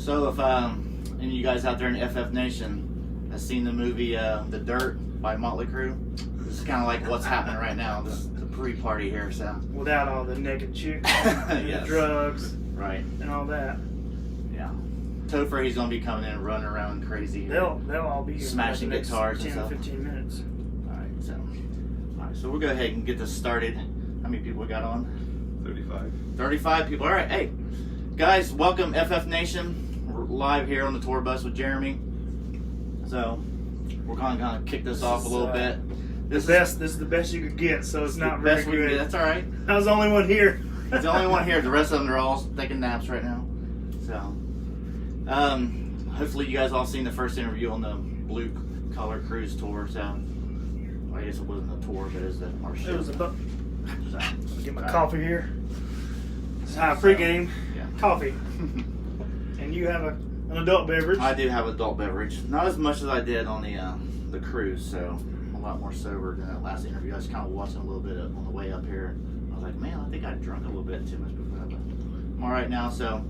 So if any of you guys out there in FF Nation has seen the movie The Dirt by Motley Crue, this is kind of like what's happening right now. This is the pre-party here, so. Without all the naked chicks, and Yes. the drugs, Right. and all that. Yeah. Topher, he's gonna be coming in and running around crazy. They'll all be here Smashing in the next guitars and 10 stuff. to 15 minutes. Alright, so we'll go ahead and get this started. How many people we got on? 35. 35 people. Alright, hey. Guys, welcome FF Nation. We're live here on the tour bus with Jeremy. So we're gonna kick this off a little bit. This is the best you could get, so it's not very best we can good. get. That's alright. I was the only one here. He's the only one here. The rest of them are all taking naps right now. So hopefully you guys all seen the first interview on the Blue Collar Cruise tour. So well, I guess it wasn't a tour, but it was our show. It was a book. So, Get my coffee here. This is pregame yeah. coffee. And you have an adult beverage. I do have adult beverage. Not as much as I did on the cruise, so I'm a lot more sober than that last interview. I was kind of watching a little bit on the way up here. I was like, man, I think I drank a little bit too much before that, but I'm all right now. So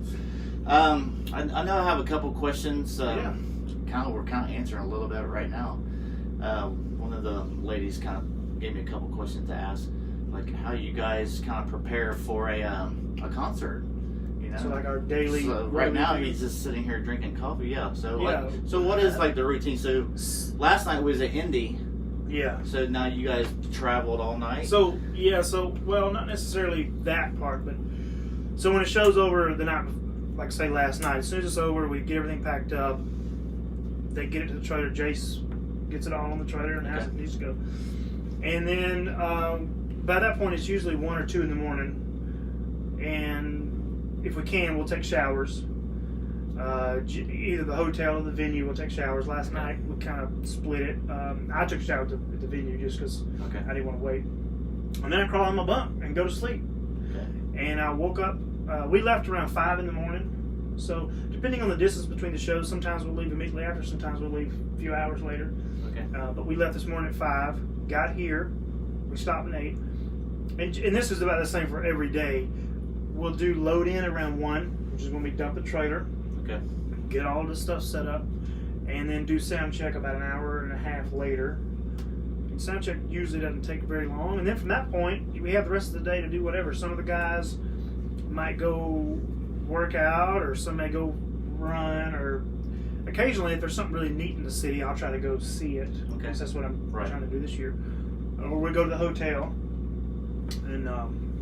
I know I have a couple questions. Yeah. We're kind of answering a little bit right now. One of the ladies kind of gave me a couple questions to ask, like how you guys kind of prepare for a concert. You know? So like our daily. So right now he's just sitting here drinking coffee. Yeah. So Yeah. so what is like the routine? So last night was at Indy. Yeah. So now you guys traveled all night. So well, not necessarily that part, but so when the show's over the night, like say last night, as soon as it's over, we get everything packed up. They get it to the trailer. Jace gets it all on the trailer and has it needs to go. And then by that point, it's usually 1 or 2 in the morning, and if we can, we'll take showers. Either the hotel or the venue will take showers. Last night we kind of split it. I took a shower at the venue just because I didn't want to wait. And then I crawl in my bunk and go to sleep. Okay. And I woke up. We left around 5 in the morning. So depending on the distance between the shows, sometimes we'll leave immediately after. Sometimes we'll leave a few hours later. Okay. But we left this morning at 5. Got here. We stopped and ate. And this is about the same for every day. We'll do load in around 1, which is when we dump the trailer. Okay. Get all the stuff set up, and then do sound check about an hour and a half later. And sound check usually doesn't take very long. And then from that point, we have the rest of the day to do whatever. Some of the guys might go work out, or some may go run, or occasionally if there's something really neat in the city, I'll try to go see it. Okay. That's what I'm Right. trying to do this year. Or we go to the hotel and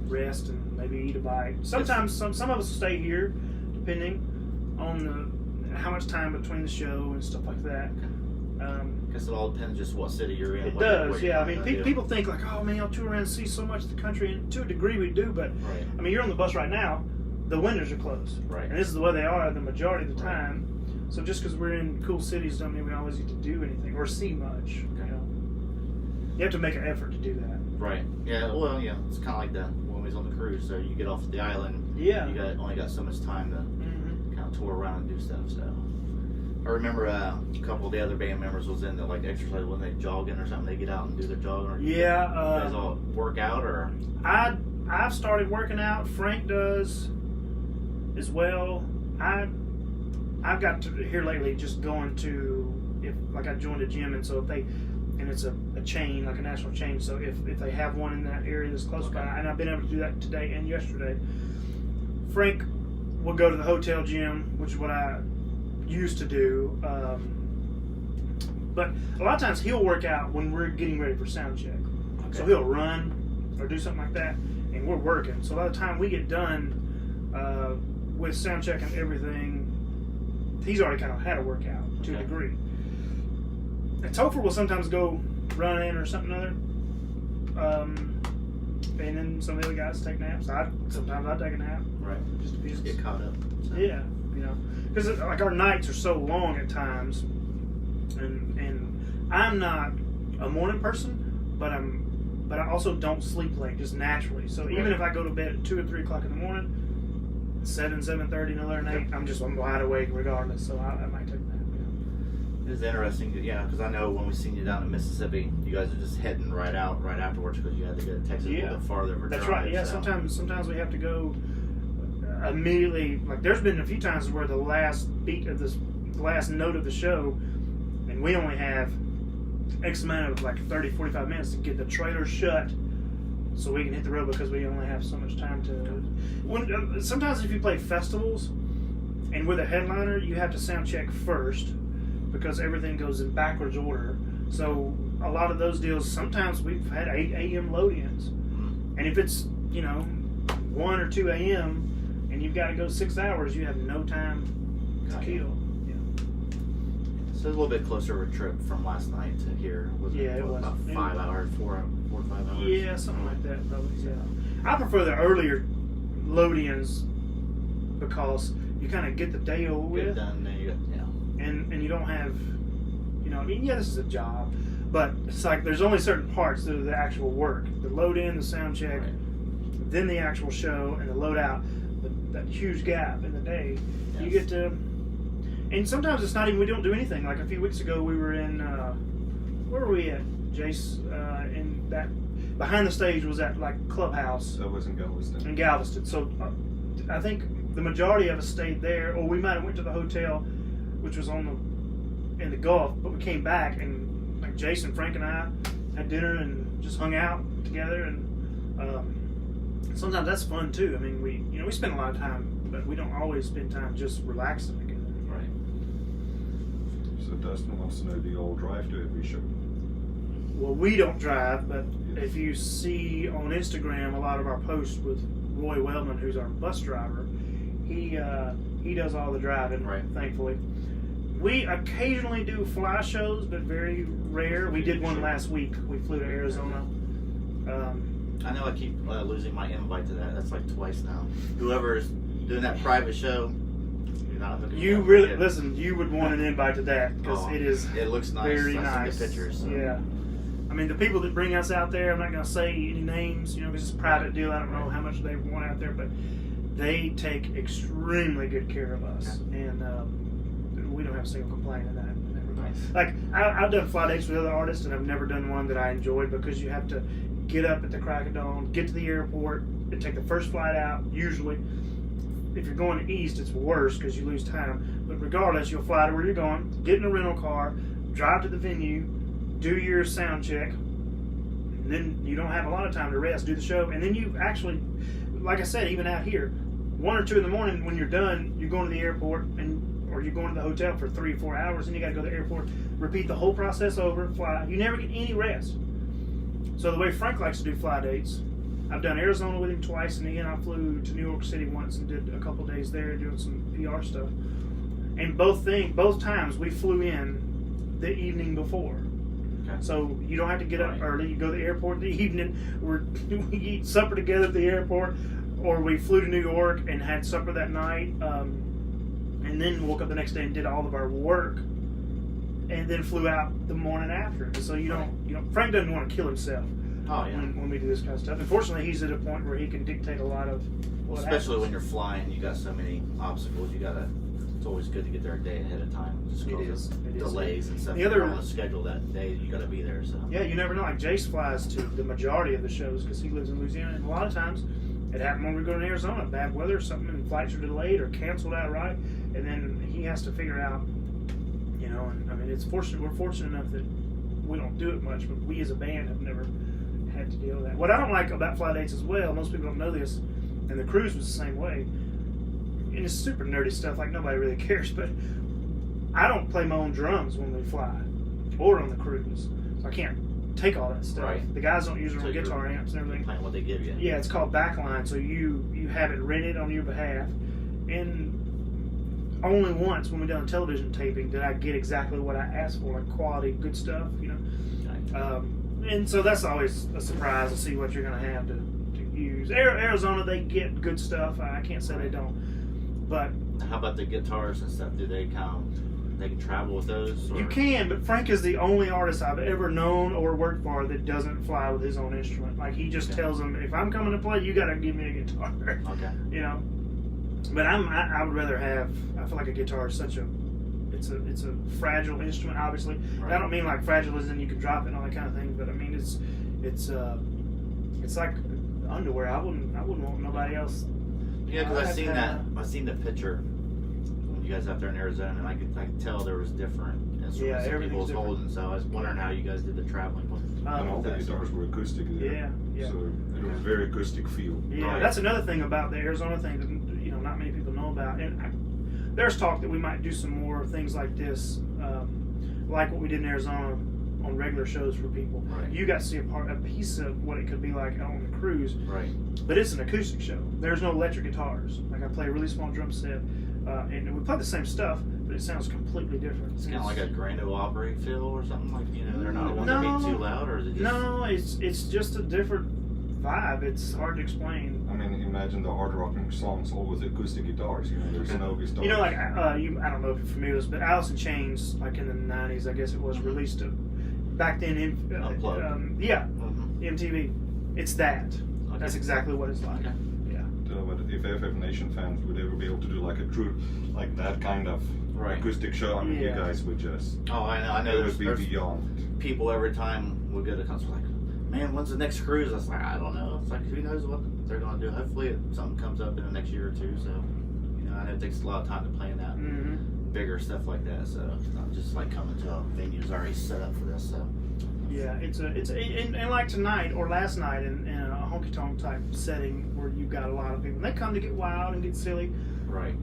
rest and maybe eat a bite. Sometimes some of us stay here, depending on how much time between the show and stuff like that. Guess it all depends just what city you're in. It what does, you're yeah. I trying mean, to do. people think like, oh man, I'll tour around and see so much of the country, and to a degree we do, but Right. I mean, you're on the bus right now, the windows are closed. Right. And this is the way they are the majority of the Right. time. So just because we're in cool cities doesn't mean we always get to do anything or see much. Okay. You know? You have to make an effort to do that. Right. Yeah. Well, yeah. It's kind of like when we was on the cruise. So you get off the island. Yeah. You only got so much time to Mm-hmm. kind of tour around and do stuff. So I remember a couple of the other band members was in the like exercise when they jogging or something. They get out and do their jogging. Or Yeah. you guys all work out or? I've started working out. Frank does as well. I've got to here lately just going to I joined a gym, and so and it's a chain, like a national chain. So if they have one in that area that's close by, and I've been able to do that today and yesterday. Frank will go to the hotel gym, which is what I used to do. But a lot of times he'll work out when we're getting ready for sound check. Okay. So he'll run or do something like that, and we're working. So by the time we get done with sound check and everything, he's already kind of had a workout to a degree. And Topher will sometimes go running or something other. And then some of the other guys take naps. Sometimes I take a nap. Right. Just get caught up. So. Yeah, because like our nights are so long at times, and I'm not a morning person, but I also don't sleep late just naturally. So even if I go to bed at 2 or 3 o'clock in the morning, 7:30, another 8, I'm wide awake regardless. So I might take a nap. It's interesting, yeah, because I know when we seen you down in Mississippi, you guys are just heading right out right afterwards because you had to go to Texas a little bit farther. That's right. Yeah, sometimes we have to go immediately, like there's been a few times where the last beat of this, the last note of the show, and we only have X amount of like 30, 45 minutes to get the trailer shut so we can hit the road because we only have so much time to. Sometimes if you play festivals and with a headliner, you have to sound check first because everything goes in backwards order. So a lot of those deals, sometimes we've had 8 a.m. load-ins. And if it's, 1 or 2 a.m. and you've got to go 6 hours, you have no time to kill. So it's a little bit closer of a trip from last night to here. It was about 5 hours, 4 or 5 hours. Yeah, something like that, probably. Yeah, I prefer the earlier load-ins because you kind of get the day over with. Get done, then you got, and you don't have, this is a job, but it's like there's only certain parts that are the actual work. The load-in, the sound check, then the actual show, and the load-out. That huge gap in the day, you get to. And sometimes it's not even, we don't do anything. Like a few weeks ago, we were in, where were we at, Jace? In that, behind the stage was that like clubhouse. That was in Galveston. In Galveston. So I think the majority of us stayed there, or we might have went to the hotel, which was in the Gulf, but we came back and like Jason, Frank, and I had dinner and just hung out together. And sometimes that's fun too. I mean, we spend a lot of time, but we don't always spend time just relaxing together. So Dustin wants to know, do you all drive to every show? Well, we don't drive, but if you see on Instagram a lot of our posts with Roy Wellman, who's our bus driver, he does all the driving, thankfully. We occasionally do fly shows, but very rare. We did one last week. We flew to Arizona. I know I keep losing my invite to that. That's like twice now. Whoever's doing that private show, you really listen. You would want an invite to that because it looks nice. Very nice. The pictures. So. Yeah, I mean the people that bring us out there. I'm not going to say any names, because it's a private deal. I don't know how much they want out there, but they take extremely good care of us, and we don't have a single complaint in that. Nice. Like I've done fly dates with other artists, and I've never done one that I enjoyed because you have to get up at the crack of dawn, get to the airport, and take the first flight out. Usually. If you're going east, it's worse because you lose time. But regardless, you'll fly to where you're going, get in a rental car, drive to the venue, do your sound check, and then you don't have a lot of time to rest, do the show, and then you actually, like I said, even out here, 1 or 2 in the morning when you're done, you're going to the airport or you're going to the hotel for 3 or 4 hours, and you got to go to the airport, repeat the whole process over, fly. You never get any rest. So the way Frank likes to do fly dates. I've done Arizona with him twice, and again I flew to New York City once and did a couple days there doing some PR stuff. And both times we flew in the evening before. Okay. So you don't have to get up early. You go to the airport in the evening. We eat supper together at the airport, or we flew to New York and had supper that night, and then woke up the next day and did all of our work, and then flew out the morning after. So you don't. Frank doesn't want to kill himself. Oh, yeah. When we do this kind of stuff. Unfortunately, he's at a point where he can dictate a lot of what especially happens. when you're flying, you got so many obstacles. It's always good to get there a day ahead of time. Just because of delays and stuff. You're on the schedule that day, you got to be there. So yeah, you never know. Like Jace flies to the majority of the shows because he lives in Louisiana, and a lot of times it happened when we go to Arizona. Bad weather or something, and flights are delayed or canceled outright, and then he has to figure out. And I mean, it's fortunate. We're fortunate enough that we don't do it much, but we as a band have never had to deal with that. What I don't like about fly dates as well, most people don't know this, and the cruise was the same way, and it's super nerdy stuff, like nobody really cares, but I don't play my own drums when we fly, or on the cruise, so I can't take all that stuff. Right. The guys don't use their own guitar amps and everything. Playing what they give you. Yeah, it's called backline, so you have it rented on your behalf, and only once when we done television taping did I get exactly what I asked for, like quality, good stuff, and so that's always a surprise to see what you're going to have to use. Arizona, they get good stuff. I can't say they don't. But how about the guitars and stuff? Do they they can travel with those? Or? You can, but Frank is the only artist I've ever known or worked for that doesn't fly with his own instrument. Like he just tells them, if I'm coming to play, you got to give me a guitar. Okay. But I would rather have. I feel like a guitar is such a. It's a fragile instrument, obviously. Right. I don't mean like fragile as in you can drop it and all that kind of thing, but I mean it's like underwear. I wouldn't want nobody else Yeah, because I I seen had, that. I seen the picture when you guys out there in Arizona, and I could tell there was different instruments that people everything's was different. holding. So I was wondering how you guys did the traveling with. And all the that. guitars were acoustic there. Yeah. So it was very acoustic feel. Yeah, Right. that's another thing about the Arizona thing that not many people know about. And there's talk that we might do some more things like this, like what we did in Arizona on regular shows for people. Right. You got to see a piece of what it could be like out on the cruise. Right. But it's an acoustic show. There's no electric guitars. Like I play a really small drum set, and we play the same stuff, but it sounds completely different. It's kind of like a Grand Ole Opry feel or something like they're not wanting to be too loud, or is it just No, it's just a different vibe. It's hard to explain. I mean, imagine the hard rocking songs all with acoustic guitars. There's no guitars. Like I don't know if you're familiar with this, but Alice in Chains, like in the '90s, I guess it was released back then in Unplugged. MTV. It's that. Okay. That's exactly what it's like. Okay. Yeah. But if FF Nation fans would ever be able to do like a true, like that kind of Right. acoustic show, I mean, you Yeah. guys would just, Oh, I know. it would be There's beyond. people every time we go to concert like, man, when's the next cruise? I was like, I don't know. It's like, who knows what they're gonna do? Hopefully, something comes up in the next year or two. So, I know it takes a lot of time to plan that Mm-hmm. bigger stuff like that. So, it's not just like coming to a venue that's already set up for this. So, Yeah, and like tonight or last night in a honky tonk type setting where you got a lot of people. They come to get wild and get silly, right.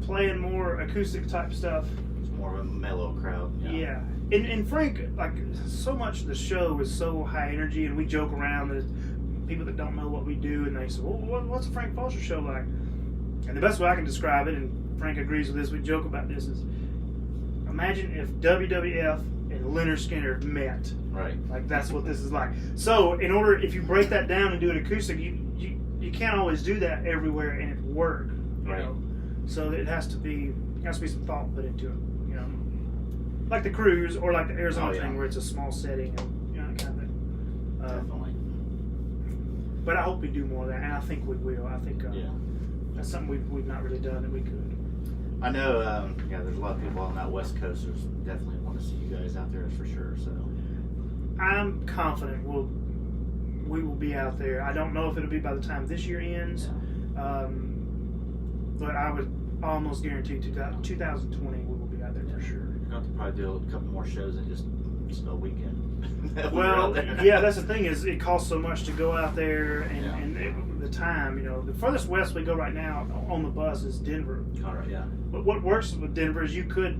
playing more acoustic type stuff. It's more of a mellow crowd. Yeah. And Frank, like, so much of the show is so high energy, and we joke around that people that don't know what we do, and they say, well, what's a Frank Foster show like? And the best way I can describe it, and Frank agrees with this, we joke about this, is imagine if WWF and Leonard Skinner met. Right. Like, that's what this is like. So, if you break that down and do it acoustic, you can't always do that everywhere and it work. You Right. know? So it has to be some thought put into it. Like the cruise or like the Arizona thing where it's a small setting and that kind of thing. Definitely. But I hope we do more of that, and I think we will. I think that's something we've not really done that we could. I know, there's a lot of people on that West Coast who definitely want to see you guys out there for sure. So I'm confident we will be out there. I don't know if it'll be by the time this year ends, but I would almost guarantee 2020 we will be out there for sure. We're going to probably do a couple more shows in just a weekend. Well, yeah, that's the thing is it costs so much to go out there, and the time. The furthest west we go right now on the bus is Denver. All right, yeah. But what works with Denver is you could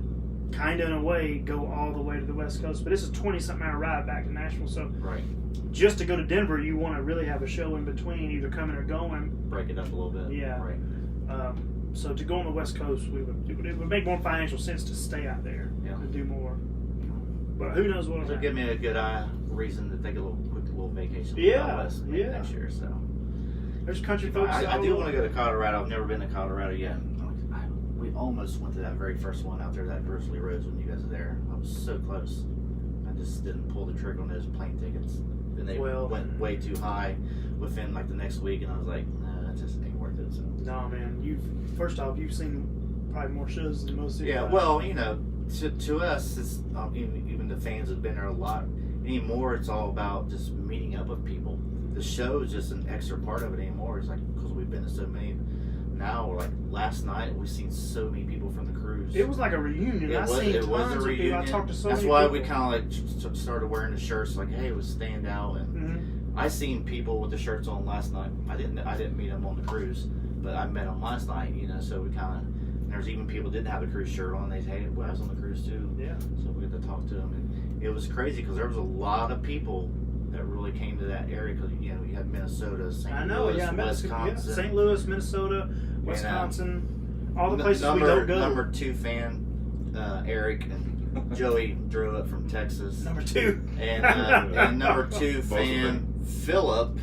kind of in a way go all the way to the West Coast, but it's a 20-something hour ride back to Nashville. So Right. just to go to Denver, you want to really have a show in between, either coming or going. Break it up a little bit. Yeah. Right. So to go on the West Coast, it would make more financial sense to stay out there and do more. But who knows what will So happen. give me a good reason to take a quick little vacation. Yeah, out west next year. So There's country folks. I do want to go to Colorado. I've never been to Colorado yet. We almost went to that very first one out there, that Grizzly Roads, when you guys were there. I was so close. I just didn't pull the trigger on those plane tickets. Then they went way too high within like the next week, and I was like, nah, that just ain't worth it. So. No, man. First off, you've seen probably more shows than most. Yeah, well, to us, it's even the fans have been there a lot. Anymore, it's all about just meeting up with people. The show is just an extra part of it anymore. It's like because we've been to so many. Now, like last night, we've seen so many people from the cruise. It was like a reunion. It was a reunion. I talked to so That's many why people. we kind of like started wearing the shirts. Like, hey, it was stand out. And I seen people with the shirts on last night. I didn't meet them on the cruise, but I met them last night. So we kind of. There's even people didn't have a cruise shirt on. They said, hey, well, I was on the cruise too. Yeah. So we got to talk to them, and it was crazy because there was a lot of people that really came to that area because you had Minnesota, St. Louis, Wisconsin, St. Louis, Minnesota, Wisconsin, all the places we don't go. Number 2 fan, Eric and Joey drove up from Texas. Number 2, and number 2 fan Philip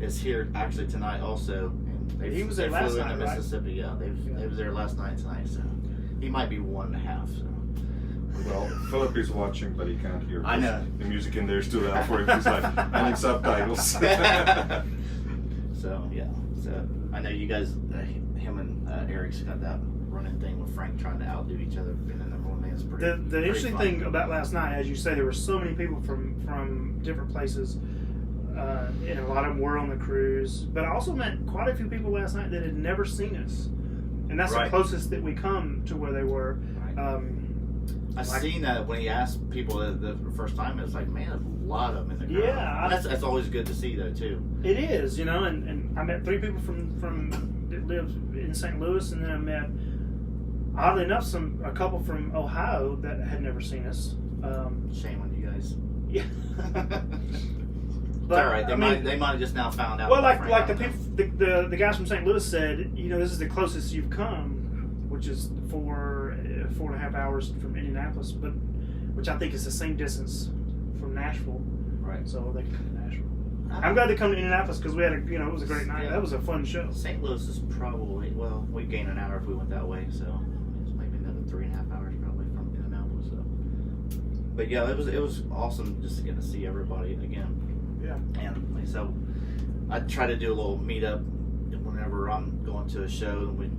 is here actually tonight also. And he was there last flew night, into Mississippi. Yeah, they was there last night tonight, so he might be 1.5. So. Well, Philip is watching, but he can't hear. I know. The music in there is too loud for him. He's like, I need subtitles. So, yeah. So, I know you guys, him and Eric's got that running thing with Frank trying to outdo each other. Being the number one man is pretty The interesting fun. thing about last night, as you say, there were so many people from different places. And a lot of them were on the cruise. But I also met quite a few people last night that had never seen us. And that's the closest that we come to where they were. Right. I've seen that when he asked people the first time, it's like, man, a lot of them in the crowd. Yeah. That's always good to see, though, too. It is, and I met 3 people from that live in St. Louis, and then I met, oddly enough, a couple from Ohio that had never seen us. Shame on you guys. Yeah. But, all right, they might have just now found out. Well, like the people, the guys from St. Louis said, this is the closest you've come, which is 4.5 hours from Indianapolis, but which I think is the same distance from Nashville. Right. So they can come to Nashville. I'm glad they come to Indianapolis because we had it was a great night. Yeah. That was a fun show. St. Louis is probably, we'd gain an hour if we went that way, so it's maybe another 3.5 hours probably from Indianapolis. So, but yeah, it was awesome just to get to see everybody again. Yeah. And so I try to do a little meetup whenever I'm going to a show, and we've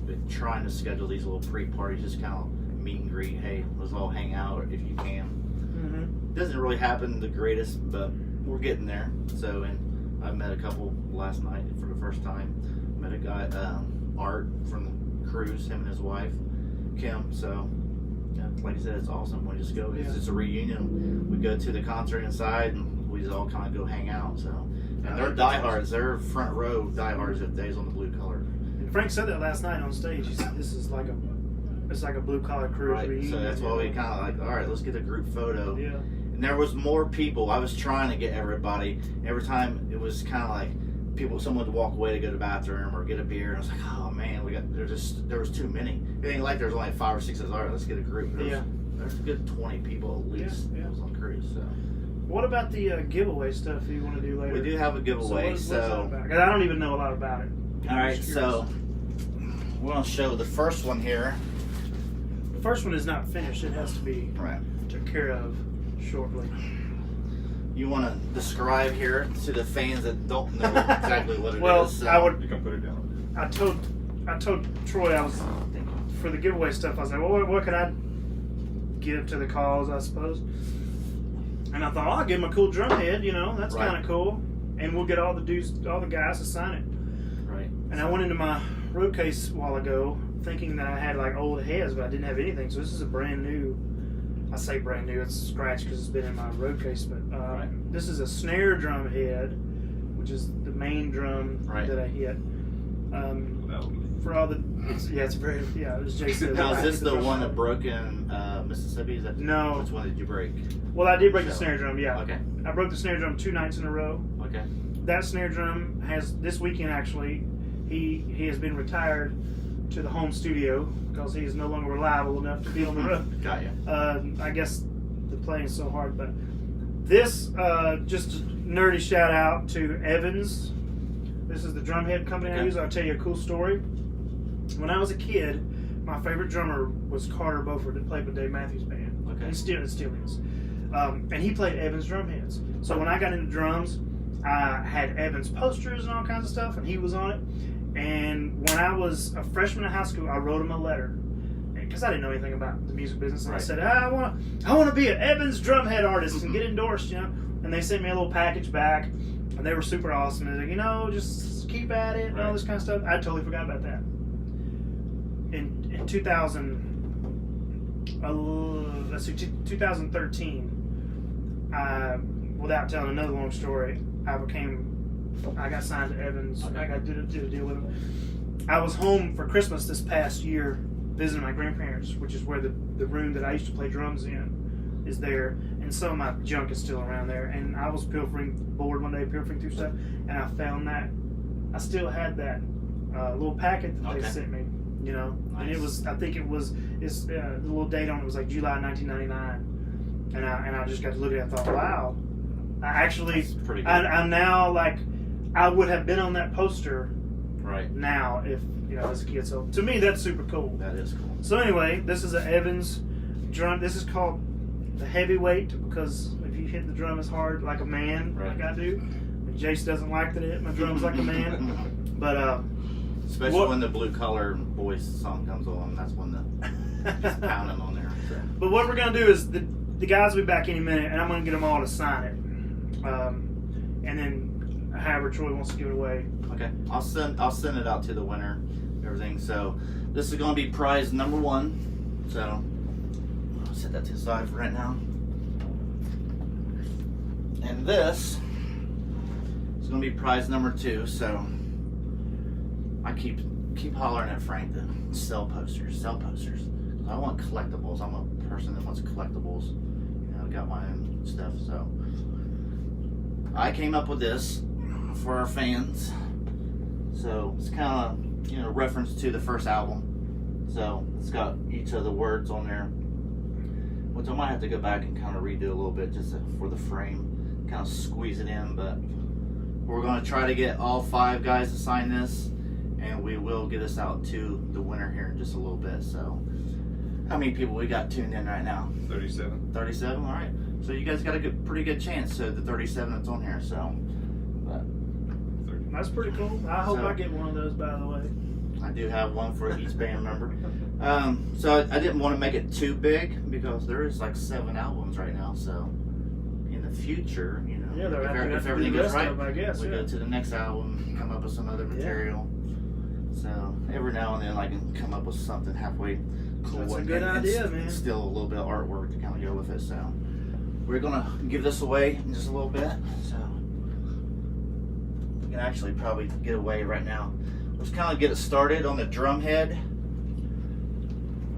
been trying to schedule these little pre-parties, just kind of meet and greet. Hey, let's all hang out if you can. Mm-hmm. Doesn't really happen the greatest, but we're getting there. So, and I met a couple last night for the first time. Met a guy, Art from the cruise, him and his wife, Kim. So, yeah, like I said, it's awesome. We just go. It's just a reunion. We go to the concert inside, and we just all kind of go hang out. So, and they're diehards. They're front row diehards if Days on the Blue Collar. And Frank said that last night on stage. He said, "This is like a blue collar cruise reunion." So that's why we kind of like, all right, let's get a group photo. Yeah. And there was more people. I was trying to get everybody. Every time it was kind of like someone would walk away to go to the bathroom or get a beer, and I was like, oh man, there was too many. It ain't like there's only 5 or 6 of us. All right, let's get a group. There's a good 20 people at least. Yeah. That was on cruise. So. What about the giveaway stuff you want to do later? We do have a giveaway. What's that about? 'Cause I don't even know a lot about it. All right, so we're gonna show the first one here. The first one is not finished. It has to be took care of shortly. You want to describe here to the fans that don't know exactly what it is? Well, So. You can put it down. I told Troy for the giveaway stuff. I was like, well, what could I give to the cause? I suppose. And I thought, I'll give him a cool drum head. That's kind of cool. And we'll get all the guys to sign it. Right. And I went into my road case a while ago, thinking that I had like old heads, but I didn't have anything. So this is a brand new. I say brand new. It's scratched because it's been in my road case. But this is a snare drum head, which is the main drum that I hit. For all the, it's very, as Jay said. Now, is this the one that broke in Mississippi? Is that no. Which one did you break? Well, I did break the snare drum, yeah. Okay. I broke the snare drum 2 nights in a row. Okay. That snare drum has, this weekend actually, he has been retired to the home studio because he is no longer reliable enough to be on the road. Got you. I guess the playing's so hard, but this, just a nerdy shout out to Evans. This is the drum head company I use. I'll tell you a cool story. When I was a kid, my favorite drummer was Carter Beaufort that played with Dave Matthews Band. Okay. And still is. And he played Evans drum heads. So when I got into drums, I had Evans posters and all kinds of stuff, and he was on it. And when I was a freshman in high school, I wrote him a letter because I didn't know anything about the music business. And I said, I want to be an Evans drumhead artist and get endorsed, And they sent me a little package back, and they were super awesome. And they're like, just keep at it and all this kind of stuff. I totally forgot about that. In 2013, without telling another long story, I got signed to Evans. Okay. I did a deal with him. I was home for Christmas this past year visiting my grandparents, which is where the room that I used to play drums in is there, and some of my junk is still around there. And I was bored one day, pilfering through stuff, and I found that. I still had that little packet that they sent me, Nice. and it was, I think it's the little date on it was like July 1999, and I just got to look at it and thought, wow, I actually, That's pretty good. I'm now like, I would have been on that poster now if, as a kid. So to me, that's super cool. That is cool. So anyway, this is an Evans drum. This is called the heavyweight because if you hit the drum as hard like a man, like I do, and Jace doesn't like that I hit my drums like a man. But especially when the Blue Collar Boys song comes on, that's when just pounding on there. So. But what we're gonna do is the guys will be back any minute, and I'm gonna get them all to sign it. and then however Troy wants to give it away. Okay, I'll send it out to the winner, everything. So this is going to be prize number 1. So I'll set that to the side for right now. And this is going to be prize number 2. So I keep hollering at Frank to sell posters. I want collectibles. I'm a person that wants collectibles. You know, I got my own stuff. So I came up with this for our fans. So it's kind of, you know, reference to the first album. So it's got each of the words on there, which I might have to go back and kind of redo a little bit just for the frame, kind of squeeze it in. But we're going to try to get all 5 guys to sign this, and we will get this out to the winner here in just a little bit. So how many people we got tuned in right now? 37. 37, all right. So you guys got a pretty good chance. So the 37 that's on here. So, but That's pretty cool. I hope I get one of those, by the way. I do have one for each band member. So I didn't want to make it too big because there is like 7 albums right now. So in the future, you know, Yeah, if everything goes right, I guess. we go to the next album, come up with some other material. So every now and then I can come up with something halfway cool. That's a good idea, man. Still a little bit of artwork to kind of go with it. So we're gonna give this away in just a little bit. So we can actually probably get away right now. Let's kind of get it started on the drum head.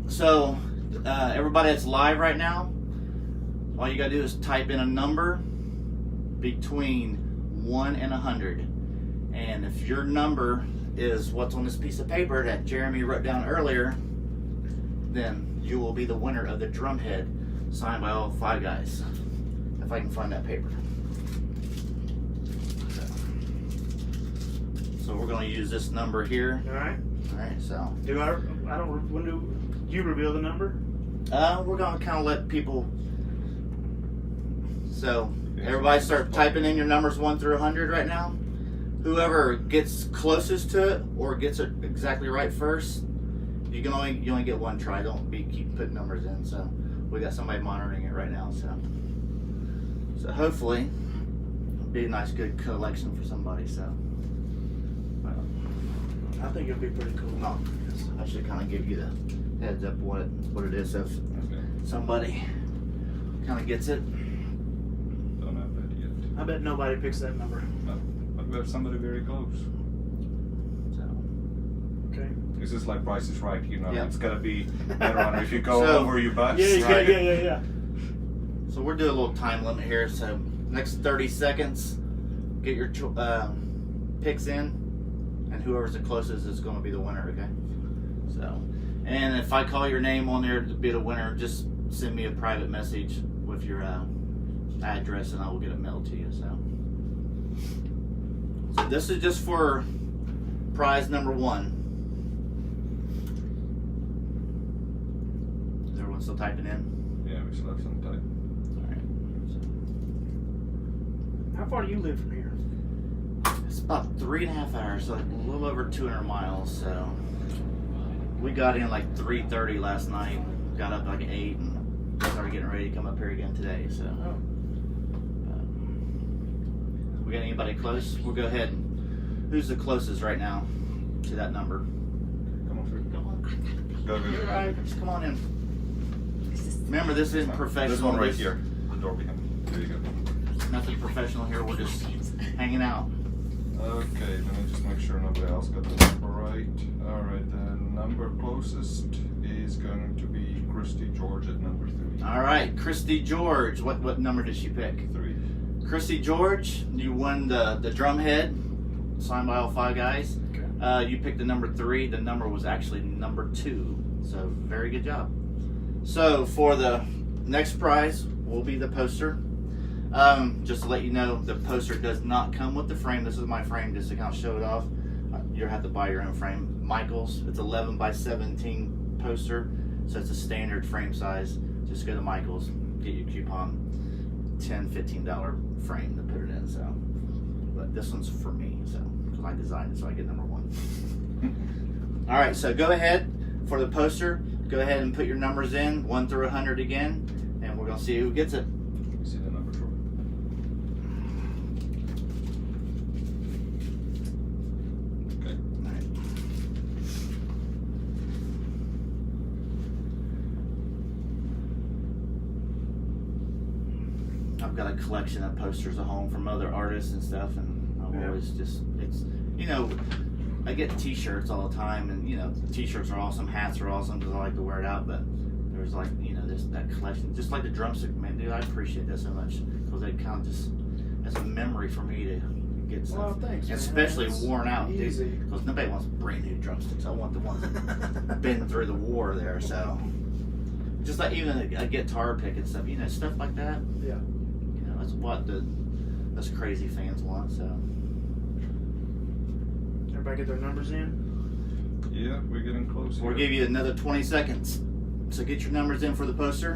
So everybody that's live right now, all you gotta do is type in a number between 1 and 100. And if your number is what's on this piece of paper that Jeremy wrote down earlier, then you will be the winner of the drum head signed by all 5 guys. If I can find that paper. So we're going to use this number here. All right. All right. So when do you reveal the number? we're going to kind of let people. So everybody start typing in your numbers 1 through 100 right now. Whoever gets closest to it or gets it exactly right first, you only get 1 try. Don't keep putting numbers in. So we got somebody monitoring it right now. So hopefully it'll be a nice good collection for somebody. So I think it'll be pretty cool. no, I should kind of give you the heads up what it is if somebody kind of gets it. Don't have that yet. I bet nobody picks that number. No, but we have somebody very close. So Okay. This is like Price is Right, you know. Yeah. It's gotta be better on if you go So- over your butts. Yeah, yeah. So we're doing a little time limit here. So next 30 seconds, get your picks in, and whoever's the closest is going to be the winner. Okay. So, and if I call your name on there to be the winner, just send me a private message with your address, and I will get it mailed to you. So this is just for prize number 1. Is everyone still typing in? Yeah, we still have some time. How far do you live from here? It's about 3.5 hours, like a little over 200 miles. So we got in like 3:30 last night. Got up like 8 and started getting ready to come up here again today. So we got anybody close? We'll go ahead. Who's the closest right now to that number? Come on through. Come on. Go. You're right. Just come on in. Remember, this isn't professional. This one right This- here. The door behind. There you go. Nothing professional here. We're just hanging out. Okay, let me just make sure nobody else got the number right. Alright, the number closest is going to be Christy George at number 3. All right, Christy George. What number did she pick? 3. Christy George, you won the drum head, signed by all 5 guys. Okay. You picked the number 3. The number was actually number 2. So very good job. So for the next prize will be the poster. Just to let you know, the poster does not come with the frame. This is my frame just to kind of show it off. You'll have to buy your own frame. Michael's, it's 11 by 17 poster, so it's a standard frame size. Just go to Michael's, get your coupon, $10, $15 frame to put it in. So, but this one's for me, so because I designed it, so I get number 1. All right, so go ahead for the poster. Go ahead and put your numbers in 1 through 100 again, and we're gonna see who gets it. You see the number 4? I've got a collection of posters at home from other artists and stuff, and I've always just, it's, you know, I get t-shirts all the time, and you know, t-shirts are awesome, hats are awesome because I like to wear it out, but there's like, you know, this, that collection, just like the drumstick, man, dude, I appreciate that so much because it kind of just, it's a memory for me to get stuff. Well, thanks, man. Especially That's worn out, easy. dude, because nobody wants brand new drumsticks. I want the ones that been through the war there, so. Just like even a guitar pick and stuff, you know, stuff like that. Yeah. You know, that's what us crazy fans want, so. Everybody get their numbers in? Yeah, we're getting close. We'll give you another 20 seconds. So get your numbers in for the poster.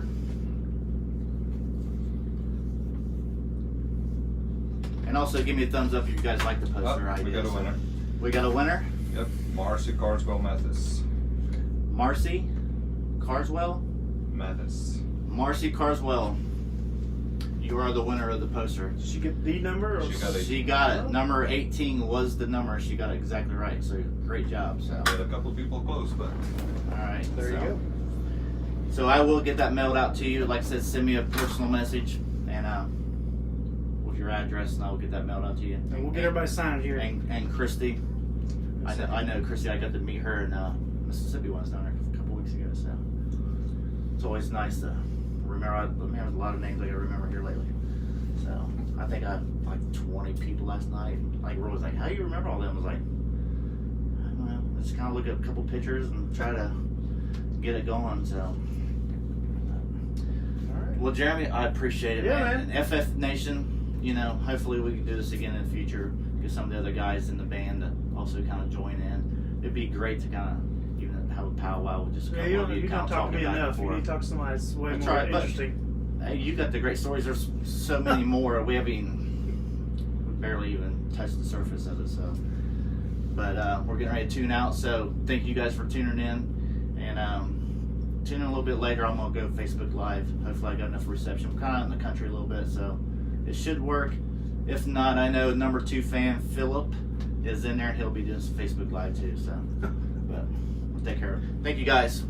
And also give me a thumbs up if you guys like the poster idea. We got a winner. We got a winner? Yep, Marcy Carswell Mathis. Marcy Carswell? Mathis. Marcy Carswell. You are the winner of the poster. Did she get the number? Or She got it. Number 18 was the number. She got it exactly right. So great job. So. Got a couple people close, but. All right. There you go. So I will get that mailed out to you. Like I said, send me a personal message and with your address, and I will get that mailed out to you. And we'll get everybody signed here. And Christy, I know Christy. I got to meet her in Mississippi once down there a couple weeks ago. So it's always nice to remember. I remember a lot of names I got to remember here lately. So I think I had like 20 people last night. Like Roy was like, "How do you remember all them?" I was like, "I don't know. Just kind of look at a couple pictures and try to get it going." So. Well, Jeremy, I appreciate it, man. And FF Nation, you know, hopefully we can do this again in the future. Get some of the other guys in the band to also kind of join in. It'd be great to kind of even have a powwow with just a couple of you. You don't talk to me enough. You need to talk to somebody that's way more interesting. Hey, you got the great stories. There's so many more. We barely even touched the surface of it. So, but we're getting ready to tune out. So thank you guys for tuning in, and tune in a little bit later. I'm gonna go Facebook Live. Hopefully I got enough reception. I'm kind of in the country a little bit, so it should work. If not, I know number 2 fan Philip is in there and he'll be doing some Facebook Live too. So, but we'll take care of it. Thank you guys.